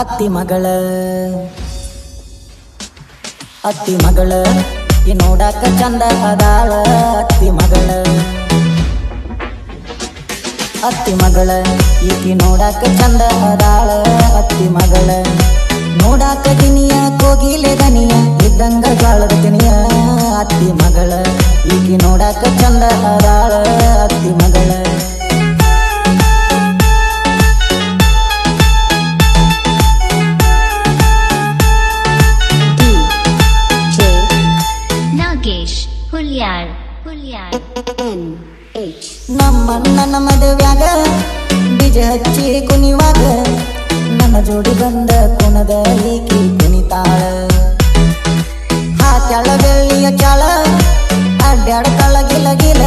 ಅತ್ತಿ ಮಗಳ ಈ ನೋಡಾಕ ಚಂದ ಅದಾಳ ಅತ್ತಿ ಮಗಳ ಈಕಿ ನೋಡಾಕ ಚಂದ ಅದಾಳ ಅತ್ತಿ ಮಗಳ ನೋಡಾಕ ದಿನಿಯ ಕೋಗಿಲೆ ದನಿಯ ಇದ್ದಂಗ ಗಾಳದ ದಿನಿಯ ಅತ್ತಿ ಮಗಳ ಈಕಿ ನೋಡಾಕ ಚಂದ ಅದಾಳ ಅತ್ತಿ ಮಗಳ ನಮ್ಮಣ್ಣನ ಮದುವ್ಯಾಗ ಬೀಜ ಹಚ್ಚಿ ಕುಣಿವಾಗ ನನ್ನ ಜೋಡಿ ಬಂದ ಕುಣದ ಈಕಿ ಕುಣಿತಾಳ ಹಾಕ್ಯಾಳ ಬೆಳ್ಳಿಯ ಚಾಳ ಅಡ್ಡಾಡ ಗಿಲ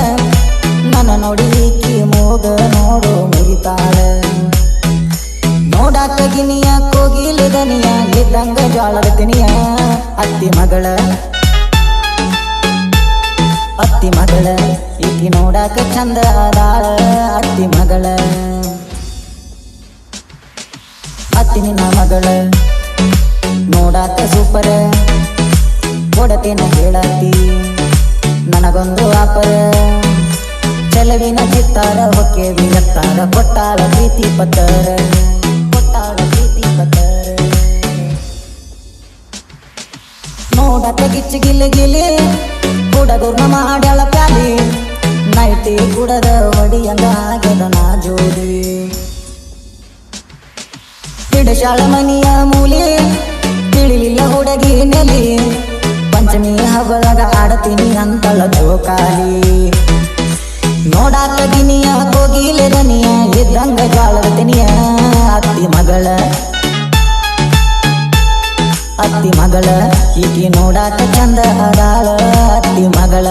ನನ್ನ ನೋಡಿ ಈಕಿ ಮೂಗ ನೋಡು ಮುರಿತಾಳ ನೋಡಾಕ ಗಿನಿಯ ಕೋಗಿಲೆ ದನಿಯ ಇದ್ದಂಗ ಜ್ವಾಳದ ತಿನಿಯ ಅತ್ತಿ ಮಗಳ ಈಕಿ ನೋಡಾಕ ಚಂದ ಅದಾಳ ಅತ್ತಿ ಮಗಳ ಅತ್ತಿ ನಿನ್ನ ಮಗಳ ನೋಡಾಕ ಸೂಪರ ಕೊಡತೇನ ಹೇಳತ್ತಿ ನನಗೊಂದು ಆಪರ ಚೆಲವಿನ ಚಿತ್ತಾರ ಹೊಕ್ಕೇವಿ ಎತ್ತಾರ ಕೊಟ್ಟಾಳ ಪ್ರೀತಿ ಪತ್ತರ ನೋಡಾಕ ಗಿಲಿ ಹುಡಗುರ್ನ ಮಾಡ್ಯಾಳ ಪ್ಯಾಲಿ ನೈಟಿ ಕುಡದ ಒಡಿಯಂಗ ಆಗದ ನಾ ಜೋಡಿ ಹಿಡಶಾಳ ಮನಿಯ ಮೂಲಿ ತಿಳಿಲಿಲ್ಲ ಹುಡುಗಿ ನೆಲಿ ಪಂಚಮಿ ಹಬ್ಬದಾಗ ಆಡತೀನಿ ಅಂತಳ ಜೋಕಾಲಿ ನೋಡಾಕ ದಿನಿಯ ಕೋಗಿಲೆ ದನಿಯ ಇದ್ದಂಗ ಜ್ವಾಳದ ತಿನಿಯ ಅತ್ತಿ ಮಗಳ ಈಕಿ ನೋಡಾಕ ಚಂದ ಅದಾಳ ಅತ್ತಿ ಮಗಳ